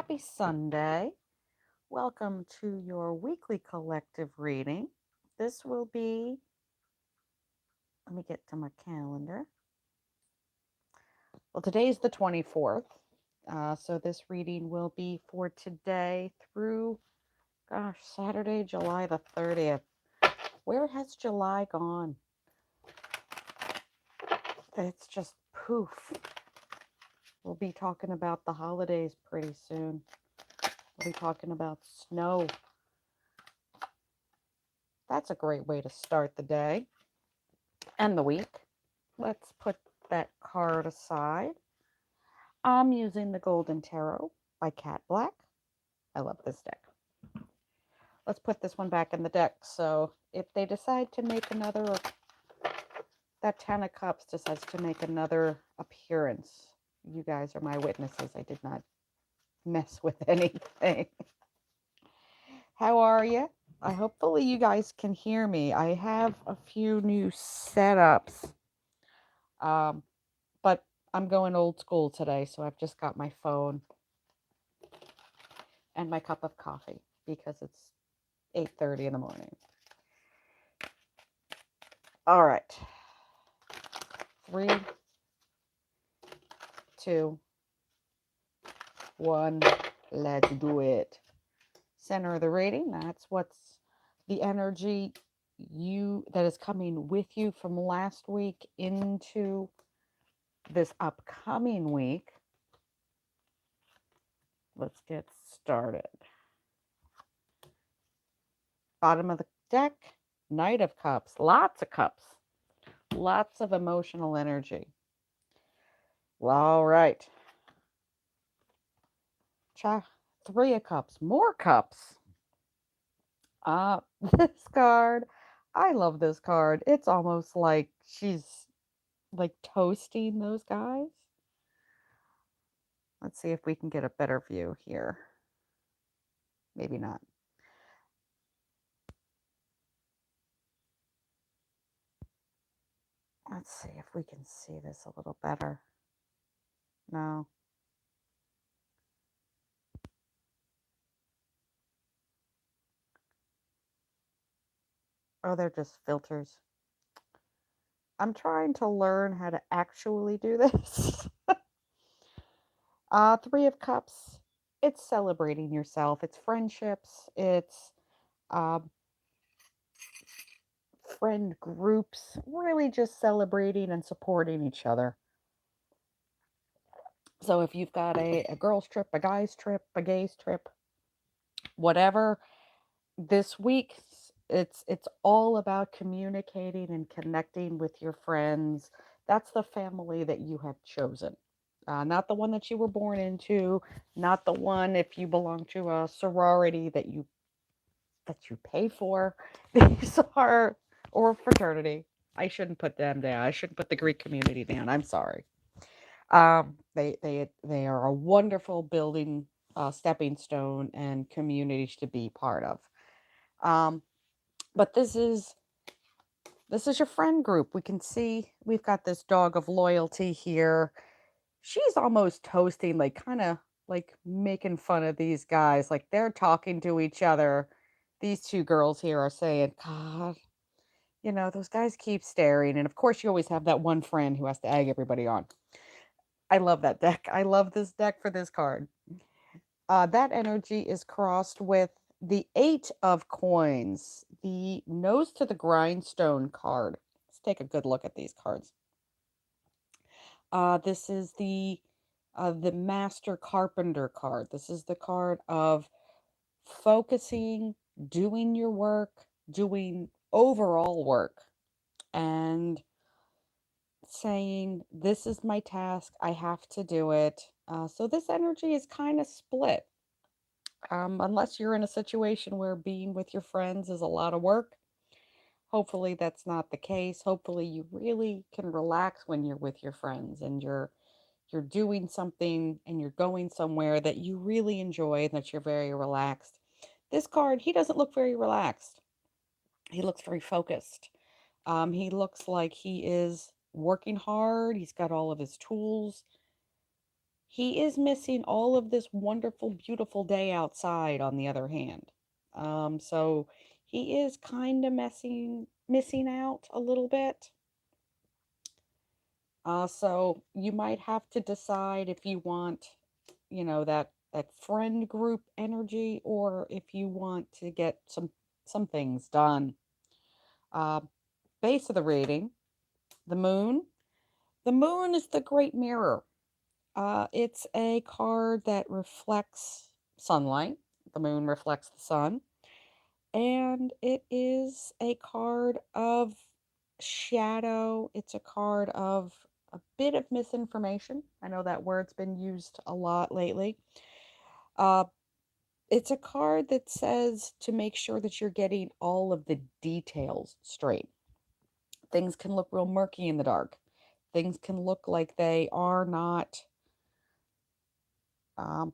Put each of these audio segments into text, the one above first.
Happy Sunday. Welcome to your weekly collective reading. This will be, let me get to my calendar. Well, today's the 24th. So this reading will be for today through, Saturday, July the 30th. Where has July gone? It's just poof. We'll be talking about the holidays pretty soon. We'll be talking about snow. That's a great way to start the day and the week. Let's put that card aside. I'm using the Golden Tarot by Cat Black. I love this deck. Let's put this one back in the deck. So if they decide to make another, that Ten of Cups decides to make another appearance, you guys are my witnesses. I did not mess with anything. How are you? Hopefully you guys can hear me. I have a few new setups. But I'm going old school today, so I've just got my phone and my cup of coffee because it's 8:30 in the morning. All right. 3, 2, 1. Let's do it. Center of the reading. That's what's the energy that is coming with you from last week into this upcoming week. Let's get started. Bottom of the deck, Knight of Cups. Lots of cups. Lots of emotional energy. All right. Three of Cups. More cups. This card. I love this card. It's almost like she's like toasting those guys. Let's see if we can get a better view here. Maybe not. Let's see if we can see this a little better. No. Oh, they're just filters. I'm trying to learn how to actually do this. Three of Cups. It's celebrating yourself. It's friendships. It's um, friend groups. Really just celebrating and supporting each other. So if you've got a girl's trip, a guy's trip, a gay's trip, whatever, this week it's all about communicating and connecting with your friends. That's the family that you have chosen. Not the one that you were born into, not the one if you belong to a sorority that you pay for. These are, or fraternity. I shouldn't put them down. I shouldn't put the Greek community down. I'm sorry. They are a wonderful building, stepping stone and community to be part of. But this is your friend group. We can see we've got this dog of loyalty here. She's almost toasting, like kind of like making fun of these guys. Like they're talking to each other. These two girls here are saying, God, those guys keep staring. And of course, you always have that one friend who has to egg everybody on. I love that deck. I love this deck for this card. That energy is crossed with the Eight of Coins, the Nose to the Grindstone card. Let's take a good look at these cards. This is the Master Carpenter card. This is the card of focusing, doing your work, doing overall work, and saying, this is my task, I have to do it. So this energy is kind of split. Unless you're in a situation where being with your friends is a lot of work. Hopefully that's not the case. Hopefully you really can relax when you're with your friends and you're doing something and you're going somewhere that you really enjoy and that you're very relaxed. This card, he doesn't look very relaxed. He looks very focused. He looks like he is working hard. He's got all of his tools. He is missing all of this wonderful, beautiful day outside, on the other hand. So he is kind of missing out a little bit. So you might have to decide if you want, that friend group energy, or if you want to get some things done. Uh, Base of the reading, the moon. The moon is the great mirror. It's a card that reflects sunlight. The moon reflects the sun. And it is a card of shadow. It's a card of a bit of misinformation. I know that word's been used a lot lately. Uh, it's a card that says to make sure that you're getting all of the details straight. Things can look real murky in the dark. Things can look like um,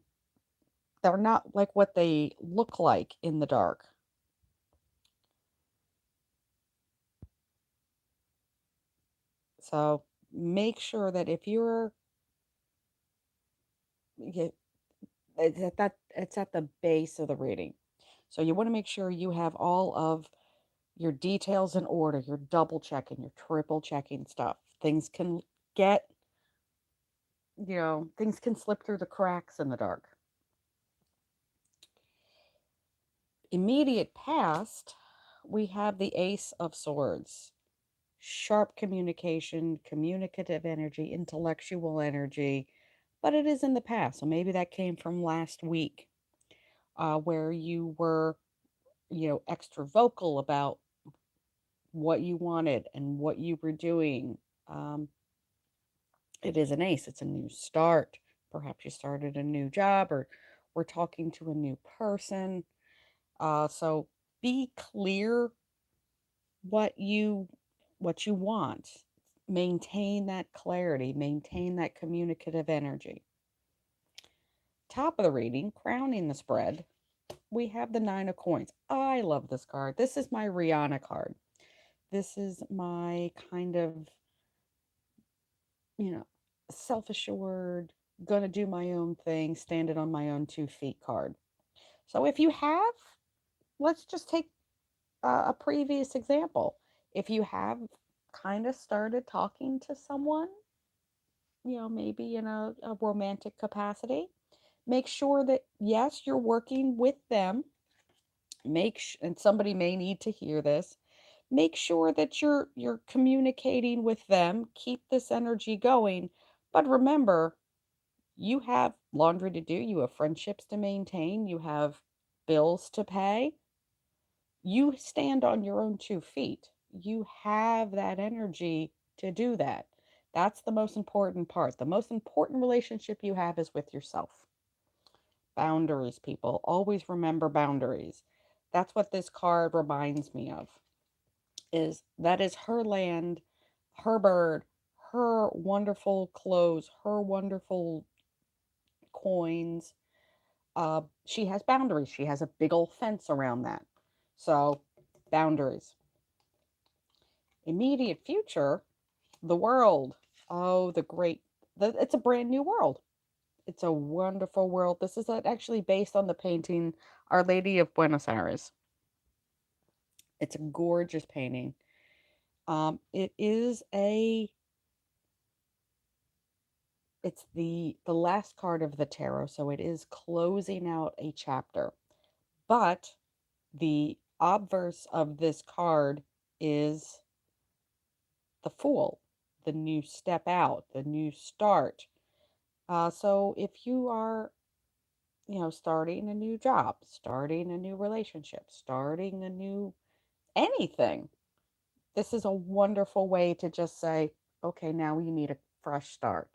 they're not like what they look like in the dark. So make sure that if you're you- it's at the base of the reading. So you want to make sure you have all of your details in order. You're double checking, you're triple checking stuff. Things can get, things can slip through the cracks in the dark. Immediate past, we have the Ace of Swords. Sharp communication, communicative energy, intellectual energy, but it is in the past. So maybe that came from last week, where you were, extra vocal about what you wanted and what you were doing. Um, it is an ace, it's a new start. Perhaps you started a new job, or we're talking to a new person. So be clear what you what you want. Maintain that clarity, maintain that communicative energy. Top of the reading, crowning the spread, we have the Nine of Coins. I love this card. This is my Rihanna card. This is my kind of, you know, self assured, gonna do my own thing, standing on my own 2 feet card. So if you have, let's just take a previous example. If you have kind of started talking to someone, maybe in a romantic capacity, make sure that, yes, you're working with them. And somebody may need to hear this. Make sure that you're communicating with them. Keep this energy going. But remember, you have laundry to do, you have friendships to maintain, you have bills to pay. You stand on your own 2 feet. You have that energy to do that. That's the most important part. The most important relationship you have is with yourself. Boundaries, people. Always remember boundaries. That's what this card reminds me of. Is that is her land, her bird, her wonderful clothes, her wonderful coins. She has boundaries. She has a big old fence around that. So, boundaries. Immediate future, the world. Oh, it's a brand new world. It's a wonderful world. This is actually based on the painting Our Lady of Buenos Aires. It's a gorgeous painting. It is it's the last card of the tarot, so it is closing out a chapter. But the obverse of this card is the Fool, the new step out, the new start. So if you are, starting a new job, starting a new relationship, starting a new anything, this is a wonderful way to just say, okay, now you need a fresh start.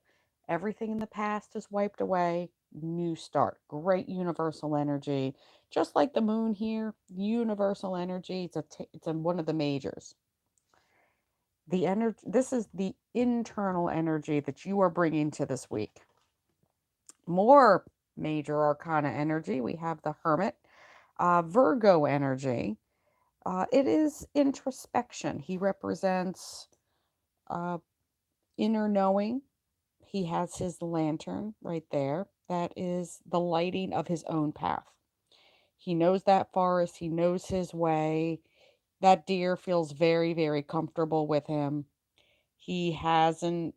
Everything in the past is wiped away, new start. Great universal energy. Just like the moon here, universal energy. It's one of the majors. The energy, this is the internal energy that you are bringing to this week. More major arcana energy. We have the Hermit, Virgo energy. It is introspection. He represents uh, inner knowing. He has his lantern right there. That is the lighting of his own path. He knows that forest, he knows his way. That deer feels very, very comfortable with him. He hasn't,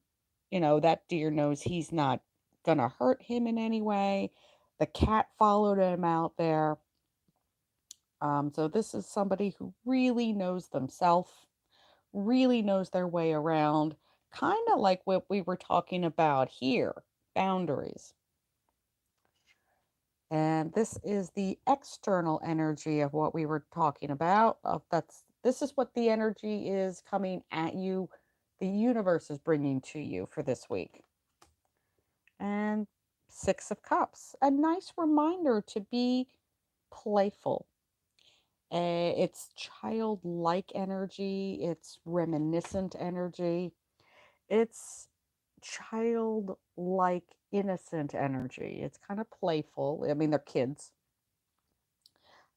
that deer knows he's not gonna hurt him in any way. The cat followed him out there. So this is somebody who really knows themselves, really knows their way around, kind of like what we were talking about here, boundaries. And this is the external energy of what we were talking about. This is what the energy is coming at you, the universe is bringing to you for this week. And Six of Cups, a nice reminder to be playful. It's childlike energy, it's reminiscent energy, it's childlike, innocent energy. It's kind of playful. I mean, they're kids.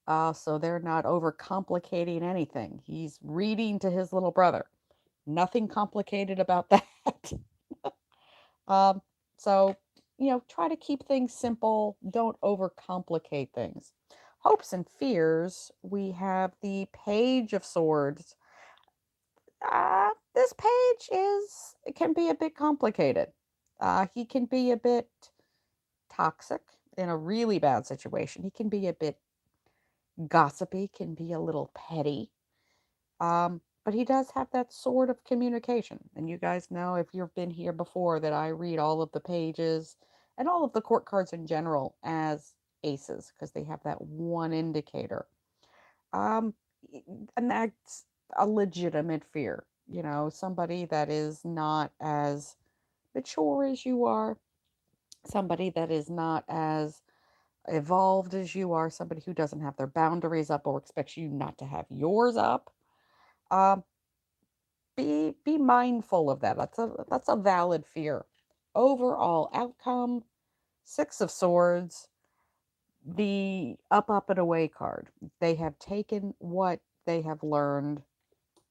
So they're not overcomplicating anything. He's reading to his little brother. Nothing complicated about that. um, so, try to keep things simple. Don't overcomplicate things. Hopes and fears, we have the Page of Swords. This page it can be a bit complicated. He can be a bit toxic in a really bad situation. He can be a bit gossipy, can be a little petty. But he does have that sort of communication. And you guys know, if you've been here before, that I read all of the pages and all of the court cards in general as aces because they have that one indicator. Um, and that's a legitimate fear. Somebody that is not as mature as you are, somebody that is not as evolved as you are, somebody who doesn't have their boundaries up or expects you not to have yours up. Um, be mindful of that. That's a valid fear. Overall outcome, Six of Swords, the up and away card. They have taken what they have learned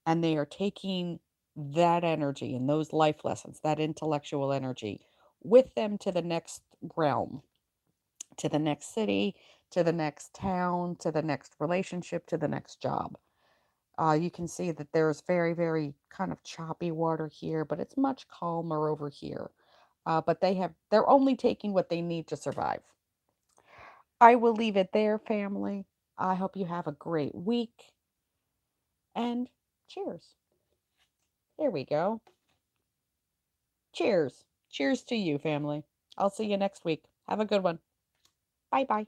and they are taking that energy and those life lessons, that intellectual energy, with them to the next realm, to the next city, to the next town, to the next relationship, to the next job. You can see that there's very, very kind of choppy water here, but it's much calmer over here. But they're only taking what they need to survive. I will leave it there, family. I hope you have a great week. And cheers. There we go. Cheers. Cheers to you, family. I'll see you next week. Have a good one. Bye bye.